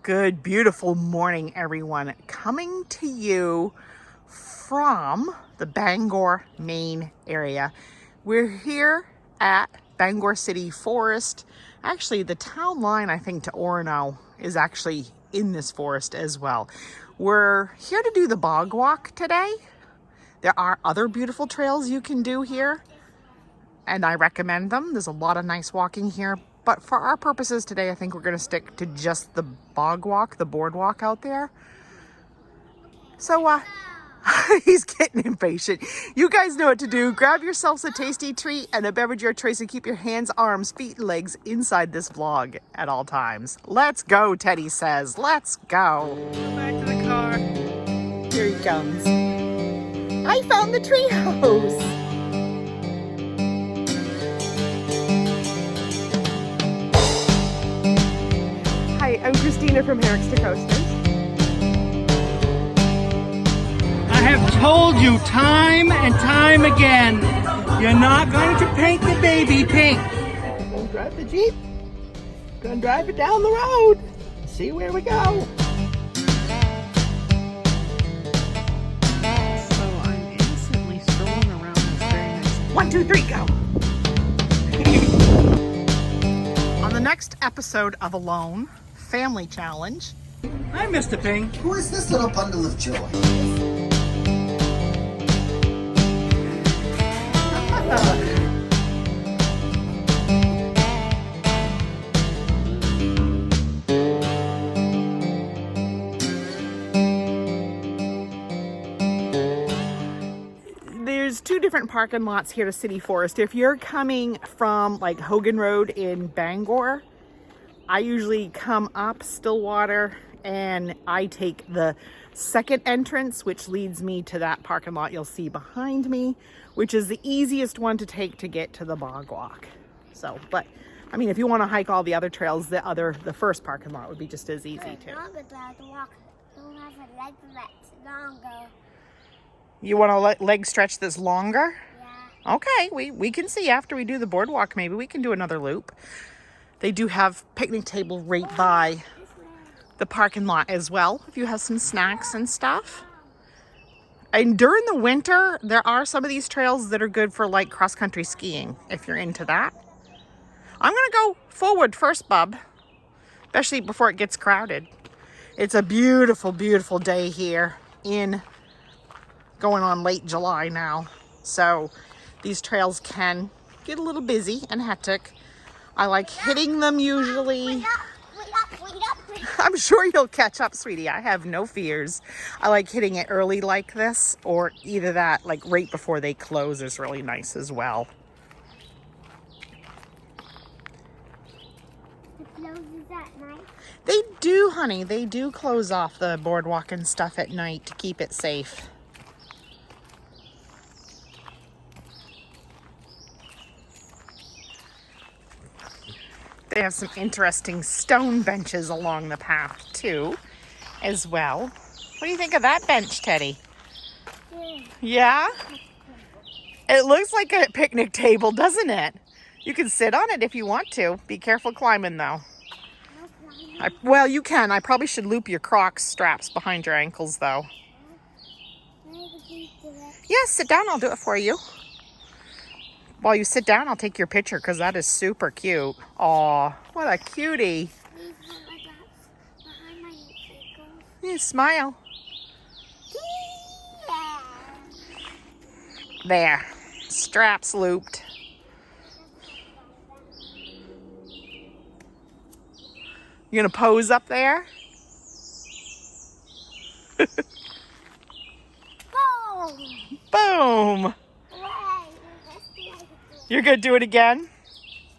Good, beautiful morning, everyone. Coming to you from the Bangor, Maine area. We're here at Bangor City Forest. Actually, the town line, I think, to Orono is actually in this forest as well. We're here to do the bog walk today. There are other beautiful trails you can do here, and I recommend them. There's a lot of nice walking here. But for our purposes today, I think we're going to stick to just the bog walk, the boardwalk out there. So, he's getting impatient. You guys know what to do. Grab yourselves a tasty treat and a beverage of your choice and keep your hands, arms, feet, and legs inside this vlog at all times. Let's go, Teddy says. Let's go. Go back to the car. Here he comes. I found the treehouse. Hi, I'm Christina from Hammocks to Coasters. I have told you time and time again, you're not going to paint the baby pink. Gonna drive the Jeep. Gonna drive it down the road. See where we go. So I'm innocently strolling around this very nice 1, 2, 3, go! On the next episode of Alone Family Challenge. Hi, Mr. Pink. Who is this little bundle of joy? There's two different parking lots here to City Forest. If you're coming from like Hogan Road in Bangor, I usually come up Stillwater and I take the second entrance, which leads me to that parking lot you'll see behind me, which is the easiest one to take to get to the bog walk. So, but I mean, if you want to hike all the other trails, the first parking lot would be just as easy too. You want a leg stretch that's longer? Yeah. Okay, we can see after we do the boardwalk, maybe we can do another loop. They do have picnic table right by the parking lot as well, if you have some snacks and stuff. And during the winter, there are some of these trails that are good for like cross-country skiing, if you're into that. I'm gonna go forward first, bub, especially before it gets crowded. It's a beautiful, beautiful day here in going on late July now. So these trails can get a little busy and hectic. I like hitting them usually. I'm sure you'll catch up, sweetie. I have no fears. I like hitting it early like this, or either that, like right before they close is really nice as well. It closes at night? They do, honey. They do close off the boardwalk and stuff at night to keep it safe. They have some interesting stone benches along the path too, as well. What do you think of that bench, Teddy? Yeah? It looks like a picnic table, doesn't it? You can sit on it if you want to. Be careful climbing though. Well, you can. I probably should loop your Crocs straps behind your ankles though. Yes, sit down. I'll do it for you. While you sit down, I'll take your picture because that is super cute. Aw, what a cutie. Yeah, smile. There, straps looped. You gonna pose up there? Boom! You're gonna do it again?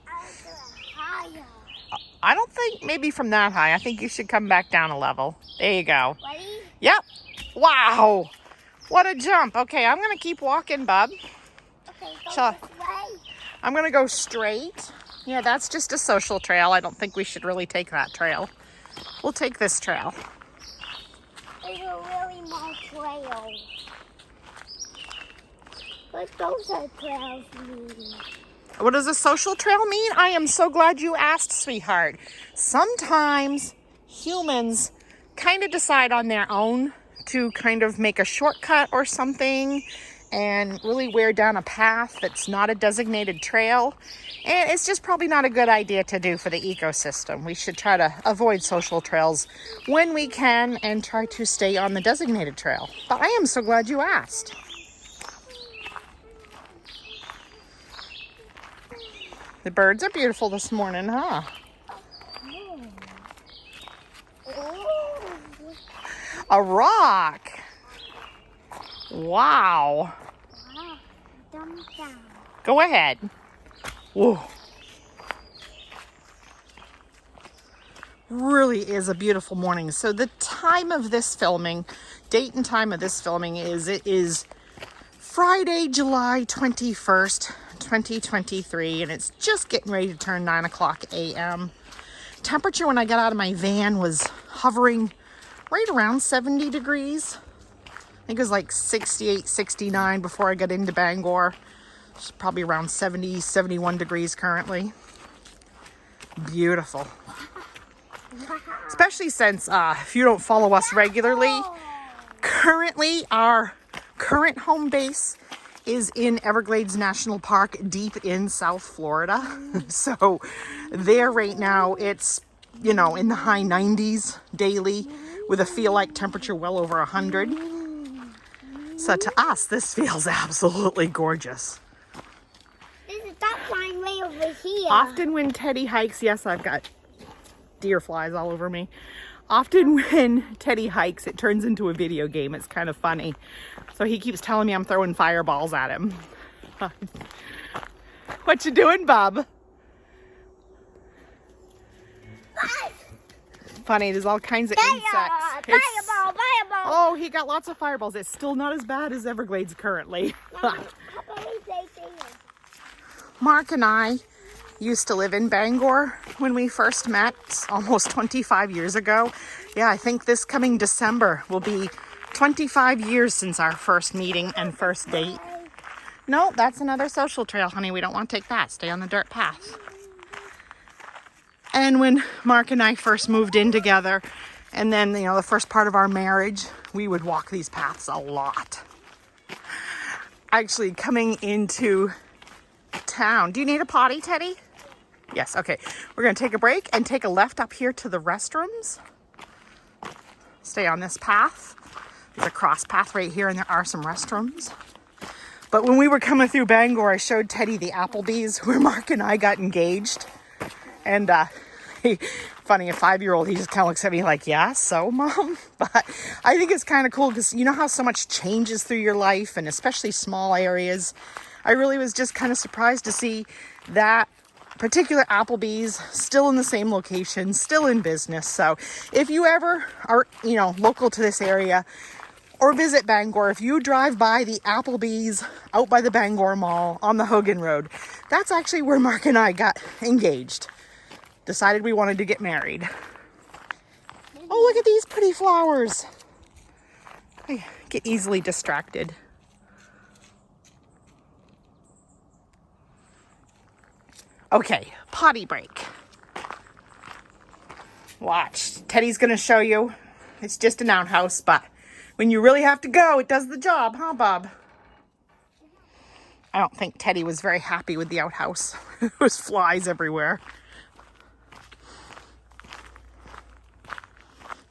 I'll do it higher. I don't think maybe from that high. I think you should come back down a level. There you go. Ready? Yep. Wow. What a jump. Okay, I'm gonna keep walking, bub. Okay, go Shall this way. I'm gonna go straight. Yeah, that's just a social trail. I don't think we should really take that trail. We'll take this trail. It's a really long trail. But those are trails meeting. What does a social trail mean? I am so glad you asked, sweetheart. Sometimes humans kind of decide on their own to kind of make a shortcut or something and really wear down a path that's not a designated trail. And it's just probably not a good idea to do for the ecosystem. We should try to avoid social trails when we can and try to stay on the designated trail. But I am so glad you asked. The birds are beautiful this morning, huh? A rock. Wow. Go ahead. Whoa. Really is a beautiful morning. So the time of this filming, date and time of this filming it is Friday, July 21st, 2023, and it's just getting ready to turn 9 o'clock a.m. Temperature when I got out of my van was hovering right around 70 degrees. I think it was like 68, 69 before I got into Bangor. It's probably around 70, 71 degrees currently. Beautiful. Especially since if you don't follow us regularly, currently our current home base is in Everglades National Park deep in South Florida. So there right now it's, you know, in the high 90s daily with a feel-like temperature well over 100. So to us, this feels absolutely gorgeous. There's a duck flying way over here. Often when Teddy hikes, yes, I've got deer flies all over me. Often when Teddy hikes, it turns into a video game. It's kind of funny. So he keeps telling me I'm throwing fireballs at him. What you doing, Bob? Funny, there's all kinds of insects. Fireball, fireball. Oh, he got lots of fireballs. It's still not as bad as Everglades currently. Mark and I used to live in Bangor when we first met almost 25 years ago. Yeah, I think this coming December will be 25 years since our first meeting and first date. No, that's another social trail, honey. We don't want to take that. Stay on the dirt path. And when Mark and I first moved in together, and then, you know, the first part of our marriage, we would walk these paths a lot. Actually, coming into town. Do you need a potty, Teddy? Yes, okay. We're going to take a break and take a left up here to the restrooms. Stay on this path. There's a cross path right here, and there are some restrooms. But when we were coming through Bangor, I showed Teddy the Applebee's where Mark and I got engaged. And funny, a 5-year-old, he just kind of looks at me like, yeah, so Mom? But I think it's kind of cool because you know how so much changes through your life, and especially small areas. I really was just kind of surprised to see that particular Applebee's still in the same location, still in business. So if you ever are, you know, local to this area or visit Bangor, if you drive by the Applebee's out by the Bangor Mall on the Hogan Road, that's actually where Mark and I got engaged. Decided we wanted to get married. Oh, look at these pretty flowers. I get easily distracted. Okay, potty break. Watch. Teddy's going to show you. It's just an outhouse, but when you really have to go, it does the job, huh, Bob? I don't think Teddy was very happy with the outhouse. There was flies everywhere.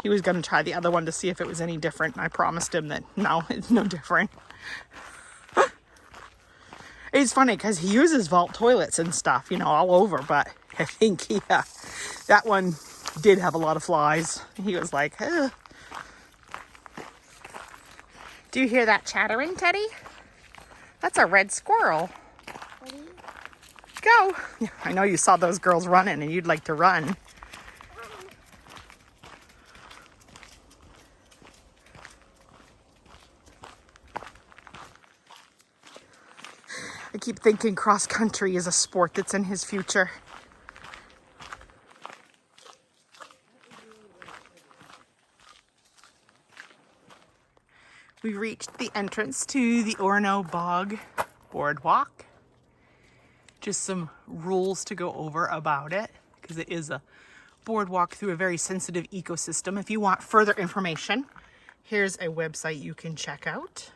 He was going to try the other one to see if it was any different. And I promised him that, no, it's no different. It's funny because he uses vault toilets and stuff, you know, all over. But I think that one did have a lot of flies. He was like, ugh. Do you hear that chattering, Teddy? That's a red squirrel. Go. I know you saw those girls running and you'd like to run. I keep thinking cross country is a sport that's in his future. We reached the entrance to the Orono Bog Boardwalk. Just some rules to go over about it, because it is a boardwalk through a very sensitive ecosystem. If you want further information, here's a website you can check out.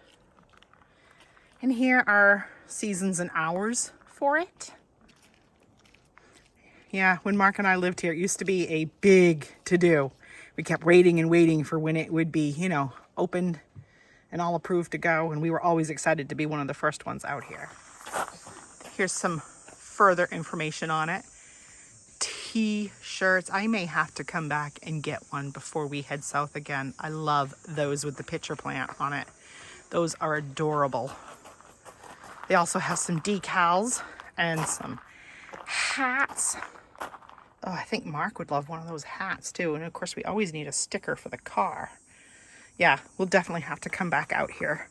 And here are seasons and hours for it. Yeah, when Mark and I lived here, it used to be a big to-do. We kept waiting and waiting for when it would be, you know, opened and all approved to go. And we were always excited to be one of the first ones out here. Here's some further information on it. T-shirts. I may have to come back and get one before we head south again. I love those with the pitcher plant on it. Those are adorable. They also have some decals and some hats. Oh, I think Mark would love one of those hats too. And of course, we always need a sticker for the car. Yeah, we'll definitely have to come back out here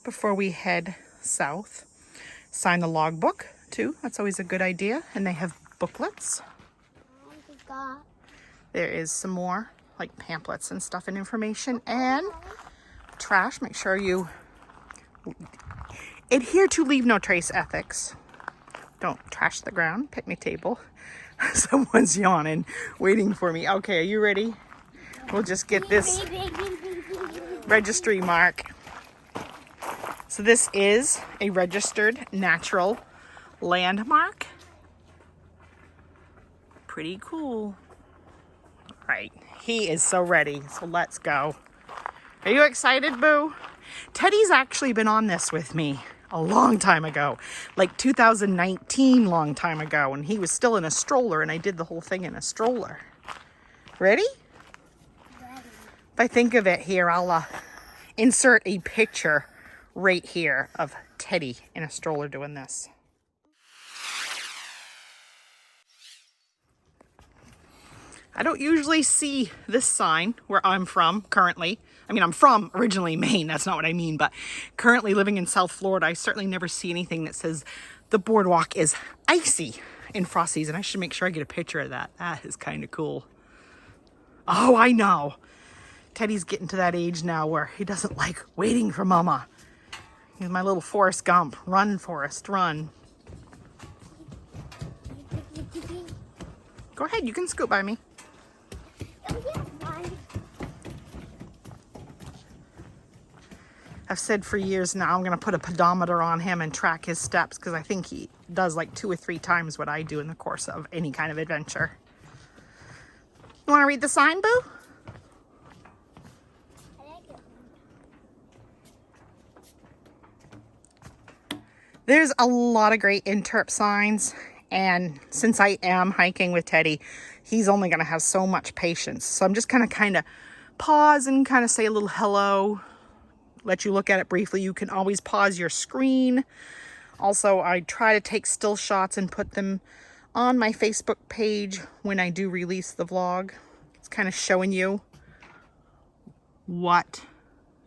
before we head south. Sign the logbook too. That's always a good idea. And they have booklets. There is some more like pamphlets and stuff and information and trash. Make sure you adhere to leave no trace ethics. Don't trash the ground. Picnic table. Someone's yawning, waiting for me. Okay, are you ready? We'll just get this registry mark. So this is a registered natural landmark. Pretty cool. Right, he is so ready. So let's go. Are you excited, Boo? Teddy's actually been on this with me a long time ago, like 2019, long time ago, and he was still in a stroller, and I did the whole thing in a stroller. Ready? If I think of it here, I'll insert a picture right here of Teddy in a stroller doing this. I don't usually see this sign where I'm from currently. I mean, I'm from originally Maine. That's not what I mean. But currently living in South Florida, I certainly never see anything that says the boardwalk is icy in frost season. I should make sure I get a picture of that. That is kind of cool. Oh, I know. Teddy's getting to that age now where he doesn't like waiting for Mama. He's my little Forrest Gump. Run, Forrest, run. Go ahead. You can scoot by me. I've said for years now I'm going to put a pedometer on him and track his steps because I think he does like 2 or 3 times what I do in the course of any kind of adventure. You want to read the sign, Boo? There's a lot of great interp signs, and since I am hiking with Teddy, he's only going to have so much patience. So I'm just going to kind of pause and kind of say a little hello. Let you look at it briefly. You can always pause your screen. Also, I try to take still shots and put them on my Facebook page when I do release the vlog. It's kind of showing you what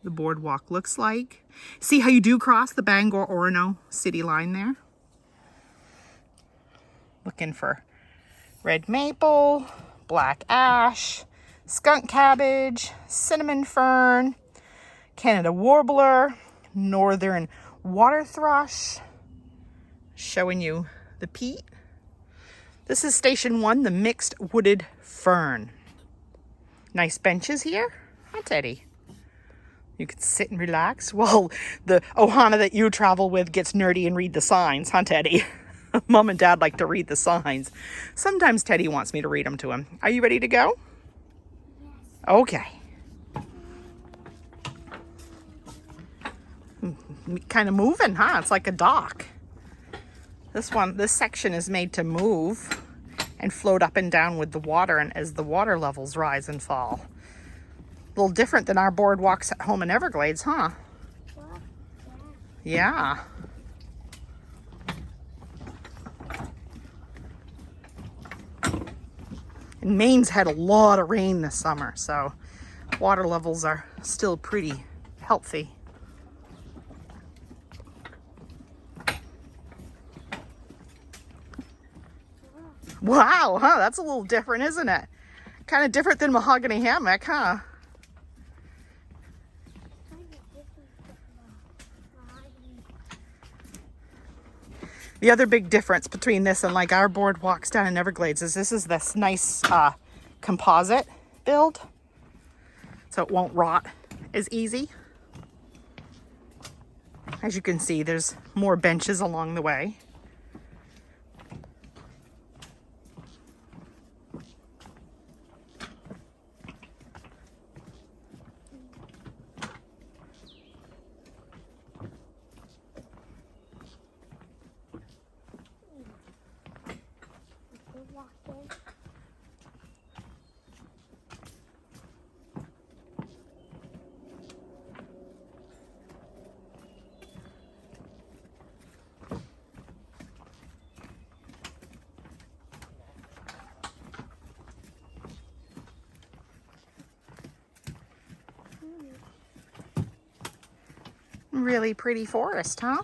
the boardwalk looks like. See how you do cross the Bangor Orono city line there? Looking for red maple, black ash, skunk cabbage, cinnamon fern, Canada warbler, northern water thrush, showing you the peat. This is station 1, the mixed wooded fern. Nice benches here, huh, Teddy? You can sit and relax while the Ohana that you travel with gets nerdy and read the signs, huh, Teddy? Mom and Dad like to read the signs. Sometimes Teddy wants me to read them to him. Are you ready to go? Yes. Okay. Kind of moving, huh? It's like a dock. This section is made to move and float up and down with the water, and as the water levels rise and fall. A little different than our boardwalks at home in Everglades, huh? Yeah. And Maine's had a lot of rain this summer, so water levels are still pretty healthy. Wow, huh? That's a little different, isn't it? Kind of different than mahogany hammock, huh? The other big difference between this and like our boardwalks down in Everglades is this is this nice composite build, so it won't rot as easy. As you can see, there's more benches along the way. Really pretty forest, huh?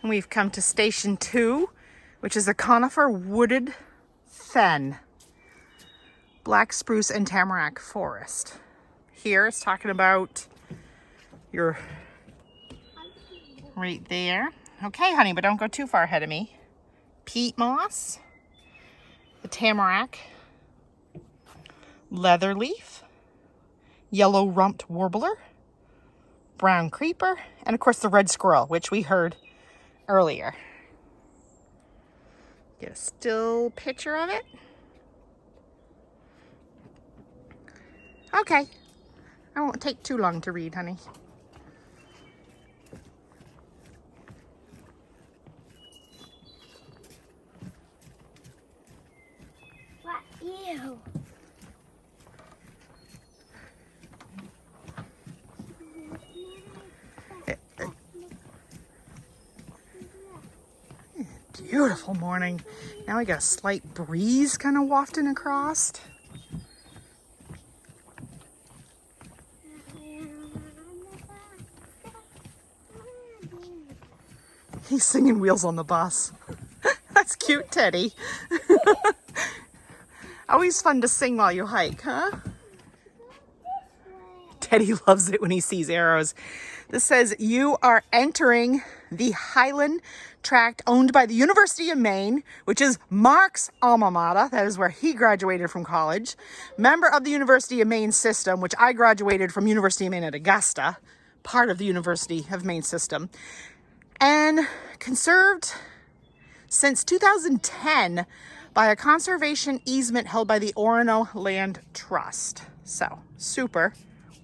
And we've come to Station 2, which is a conifer wooded fen, black spruce and tamarack forest. Here it's talking about your right there. Okay, honey, but don't go too far ahead of me. Peat moss, the tamarack, leatherleaf, yellow rumped warbler, brown creeper, and of course the red squirrel, which we heard earlier. Get a still picture of it. Okay. I won't take too long to read, honey. What? Ew. Beautiful morning. Now we got a slight breeze kind of wafting across. He's singing Wheels on the Bus. That's cute, Teddy. Always fun to sing while you hike, huh? Teddy loves it when he sees arrows. This says, you are entering the Highland Tract owned by the University of Maine, which is Mark's alma mater. That is where he graduated from college. Member of the University of Maine system, which I graduated from University of Maine at Augusta, part of the University of Maine system. And conserved since 2010 by a conservation easement held by the Orono Land Trust. So, super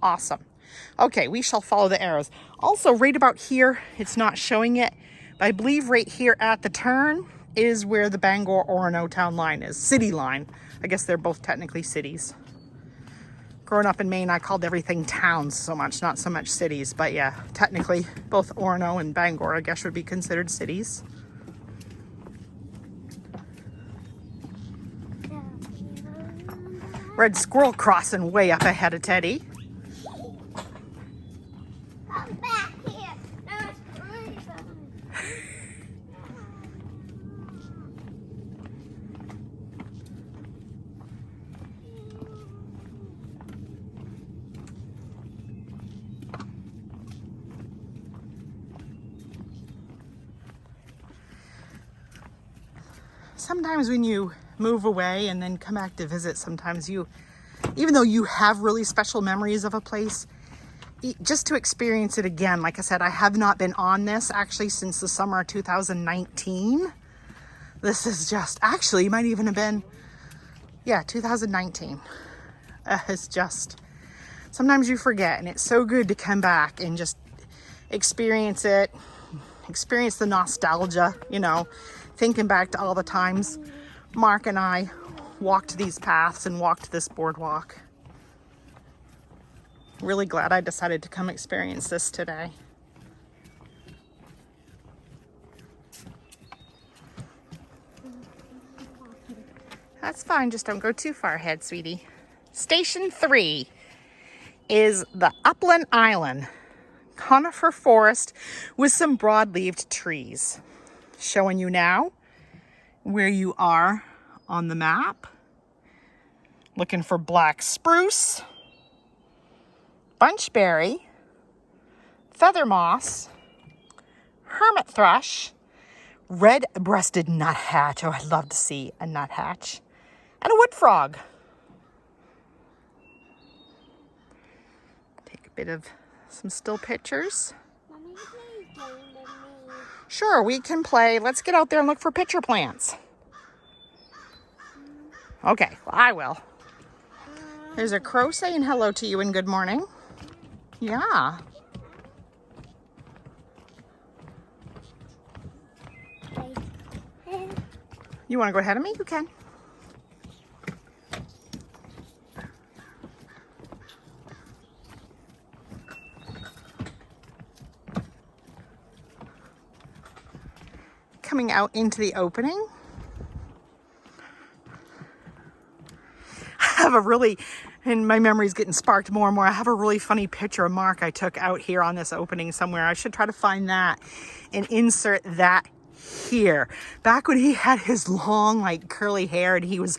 awesome. Okay, we shall follow the arrows. Also, right about here, it's not showing it, but I believe right here at the turn is where the Bangor Orono town line is. City line. I guess they're both technically cities. Growing up in Maine, I called everything towns so much, not so much cities. But yeah, technically, both Orono and Bangor, I guess, would be considered cities. Red squirrel crossing way up ahead of Teddy. Come back here. There's three. Sometimes when you move away and then come back to visit, sometimes you, even though you have really special memories of a place, just to experience it again. Like I said, I have not been on this actually since the summer of 2019. This is just, actually, it might even have been, yeah, 2019. It's just, sometimes you forget, and it's so good to come back and just experience it, experience the nostalgia, you know, thinking back to all the times Mark and I walked these paths and walked this boardwalk. Really glad I decided to come experience this today. That's fine, just don't go too far ahead, sweetie. Station 3. is the upland island conifer forest with some broad-leaved trees. Showing you now where you are on the map. Looking for black spruce, bunchberry, feather moss, hermit thrush, red-breasted nuthatch. Oh, I'd love to see a nuthatch. And a wood frog. Take a bit of some still pictures. Mommy, please play with me. Sure, we can play. Let's get out there and look for pitcher plants. Okay, well, I will. There's a crow saying hello to you and good morning. Yeah. You want to go ahead of me? You can. Coming out into the opening. I have a really, and my memory's getting sparked more and more. I have a really funny picture of Mark I took out here on this opening somewhere. I should try to find that and insert that here. Back when he had his long, like curly hair and he was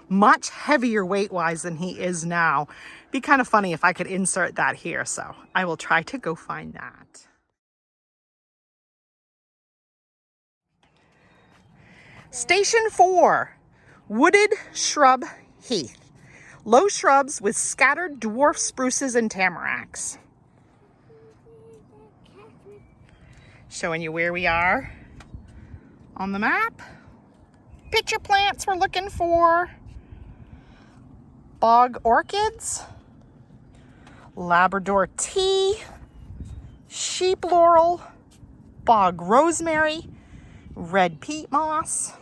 much heavier weight-wise than he is now. Be kind of funny if I could insert that here. So I will try to go find that. Station 4, wooded shrub heath. Low shrubs with scattered dwarf spruces and tamaracks. Showing you where we are on the map. Pitcher plants we're looking for. Bog orchids. Labrador tea. Sheep laurel. Bog rosemary. Red peat moss.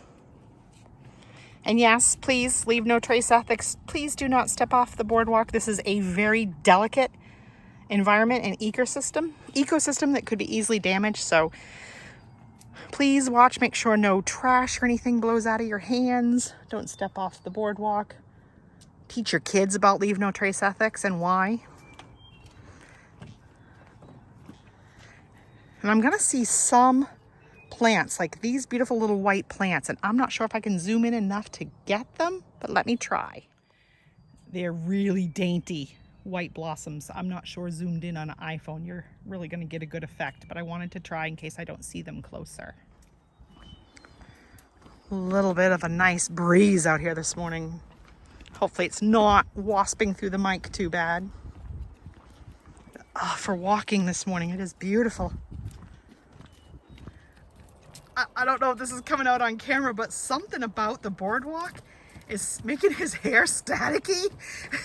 And yes, please leave no trace ethics. Please do not step off the boardwalk. This is a very delicate environment and ecosystem that could be easily damaged. So please watch, make sure no trash or anything blows out of your hands. Don't step off the boardwalk. Teach your kids about leave no trace ethics and why. And I'm gonna see some plants, like these beautiful little white plants, and I'm not sure if I can zoom in enough to get them, but let me try. They're really dainty white blossoms. I'm not sure zoomed in on an iPhone you're really going to get a good effect, but I wanted to try in case I don't see them closer. A little bit of a nice breeze out here this morning. Hopefully it's not wasping through the mic too bad. Oh, for walking this morning, it is beautiful. I don't know if this is coming out on camera, but something about the boardwalk is making his hair staticky.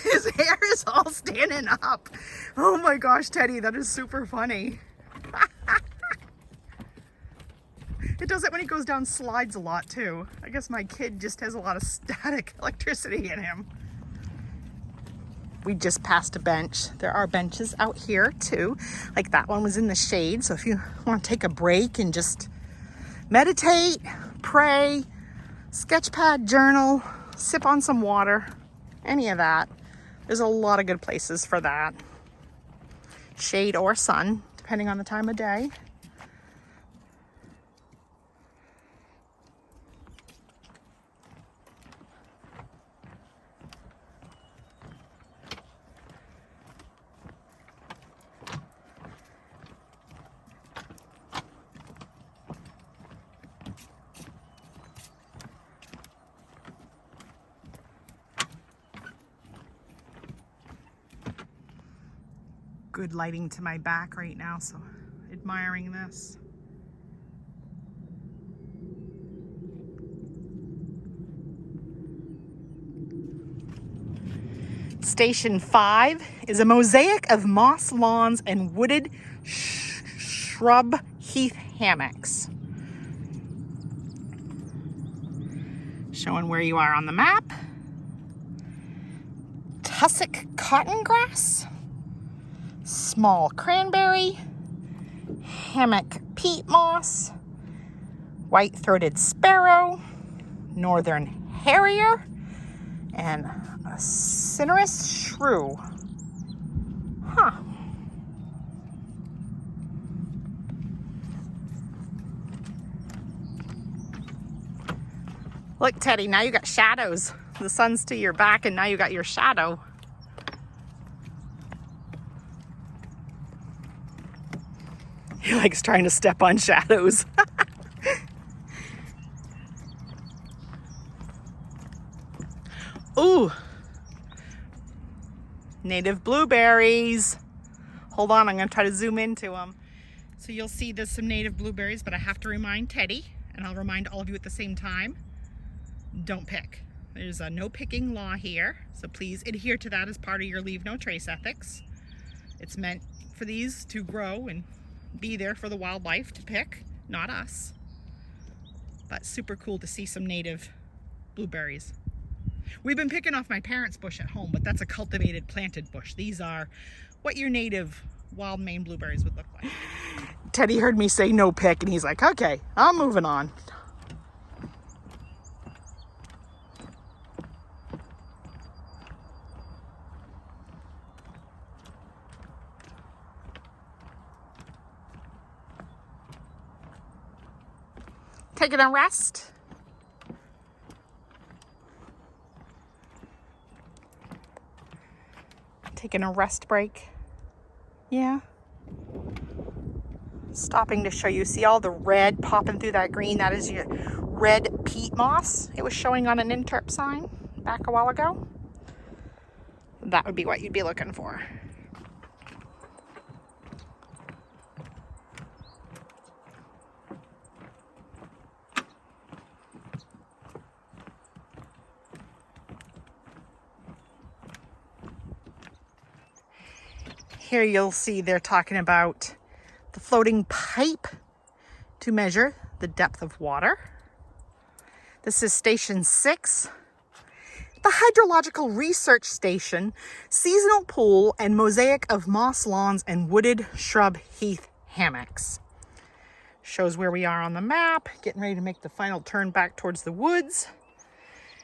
His hair is all standing up. Oh my gosh, Teddy, that is super funny. It does it when he goes down slides a lot too. I guess my kid just has a lot of static electricity in him. We just passed a bench. There are benches out here too. Like that one was in the shade. So if you want to take a break and just meditate, pray, sketch pad, journal, sip on some water, any of that. There's a lot of good places for that. Shade or sun, depending on the time of day. Good lighting to my back right now, so admiring this. Station 5 is a mosaic of moss lawns and wooded shrub heath hammocks. Showing where you are on the map. Tussock cotton grass. Small cranberry, hammock peat moss, white-throated sparrow, northern harrier, and a cinereous shrew. Look, Teddy, now you got shadows. The sun's to your back and now you got your shadow. He likes trying to step on shadows. Ooh. Native blueberries. Hold on, I'm gonna try to zoom into them. So you'll see there's some native blueberries, but I have to remind Teddy, and I'll remind all of you at the same time, don't pick. There's a no picking law here, so please adhere to that as part of your leave no trace ethics. It's meant for these to grow and be there for the wildlife to pick, not us. But super cool to see some native blueberries. We've been picking off my parents' bush at home, but that's a cultivated planted bush. These are what your native wild Maine blueberries would look like. Teddy heard me say no pick and he's like, okay, I'm moving on. Taking a rest. Taking a rest break. Yeah. Stopping to show you. See all the red popping through that green? That is your red peat moss. It was showing on an interp sign back a while ago. That would be what you'd be looking for. Here you'll see they're talking about the floating pipe to measure the depth of water. This is Station 6. The Hydrological Research Station, seasonal pool and mosaic of moss lawns and wooded shrub heath hammocks. Shows where we are on the map, getting ready to make the final turn back towards the woods.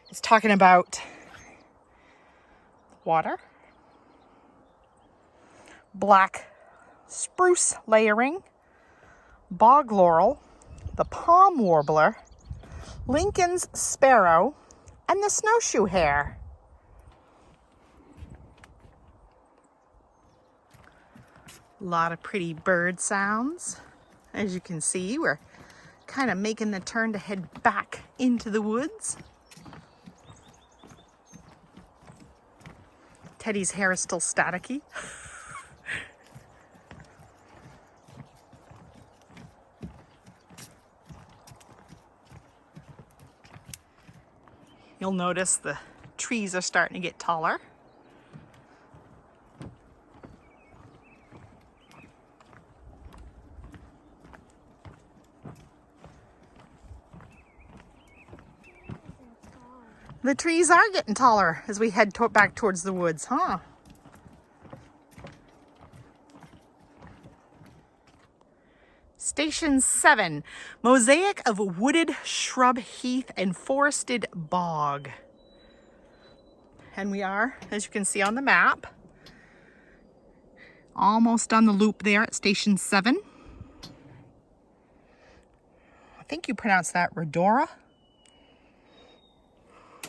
It's talking about water. Black spruce layering, bog laurel, the palm warbler, Lincoln's sparrow, and the snowshoe hare. A lot of pretty bird sounds. As you can see, we're kind of making the turn to head back into the woods. Teddy's hair is still staticky. You'll notice the trees are starting to get taller. The trees are getting taller as we head back towards the woods, huh? Station 7, mosaic of wooded shrub heath and forested bog. And we are, as you can see on the map, almost on the loop there at Station 7. I think you pronounce that Redora.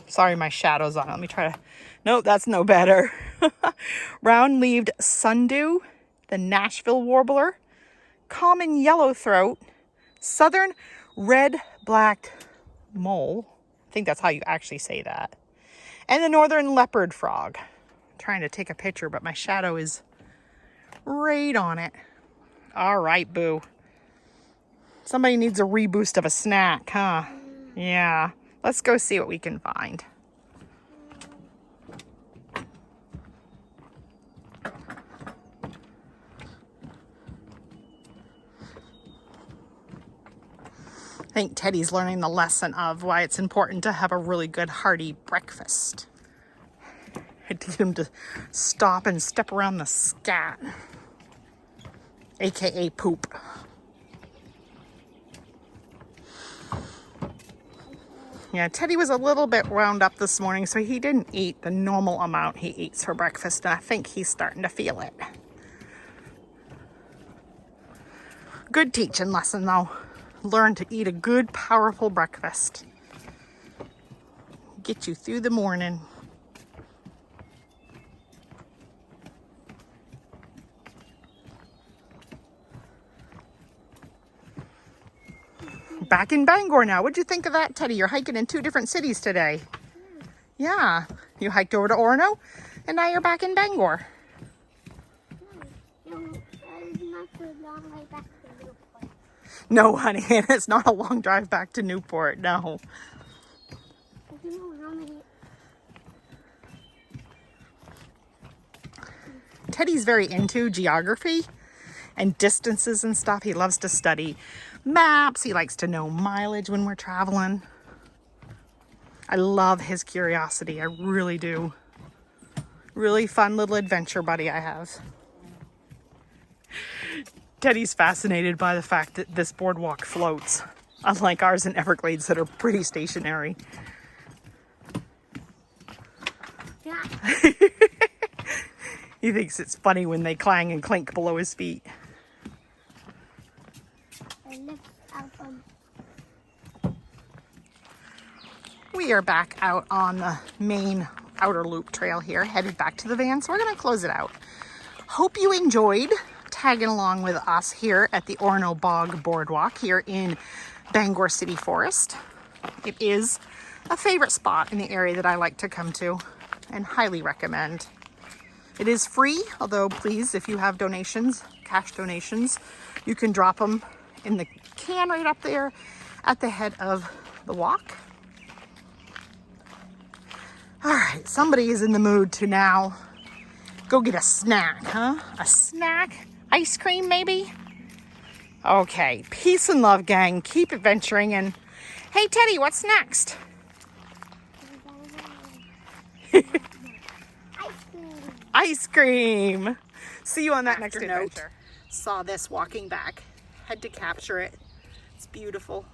Sorry, my shadow's on it. Let me try to... Nope, that's no better. Round-leaved sundew, the Nashville warbler, common yellowthroat, southern red-blacked mole. I think that's how you actually say that. And the northern leopard frog. I'm trying to take a picture, but my shadow is right on it. All right, boo. Somebody needs a reboost of a snack, huh? Yeah. Let's go see what we can find. I think Teddy's learning the lesson of why it's important to have a really good hearty breakfast. I need him to stop and step around the scat, aka poop. Yeah, Teddy was a little bit wound up this morning, so he didn't eat the normal amount he eats for breakfast, and I think he's starting to feel it. Good teaching lesson, though. Learn to eat a good, powerful breakfast. Get you through the morning. Back in Bangor now. What'd you think of that, Teddy? You're hiking in 2 different cities today. Yeah. You hiked over to Orono, and now you're back in Bangor. No, honey, it's not a long drive back to Newport, no. Teddy's very into geography and distances and stuff. He loves to study maps. He likes to know mileage when we're traveling. I love his curiosity. I really do. Really fun little adventure buddy I have. Teddy's fascinated by the fact that this boardwalk floats, unlike ours in Everglades that are pretty stationary. Yeah. He thinks it's funny when they clang and clink below his feet. We are back out on the Maine outer loop trail here, headed back to the van, so we're going to close it out. Hope you enjoyed tagging along with us here at the Orono Bog Boardwalk here in Bangor City Forest. It is a favorite spot in the area that I like to come to and highly recommend. It is free, although please, if you have donations, cash donations, you can drop them in the can right up there at the head of the walk. All right, somebody is in the mood to now go get a snack, huh? A snack? Ice cream, maybe? Okay, peace and love, gang. Keep adventuring, and hey, Teddy, what's next? Ice cream. See you on that next adventure. Saw this walking back. Had to capture it. It's beautiful.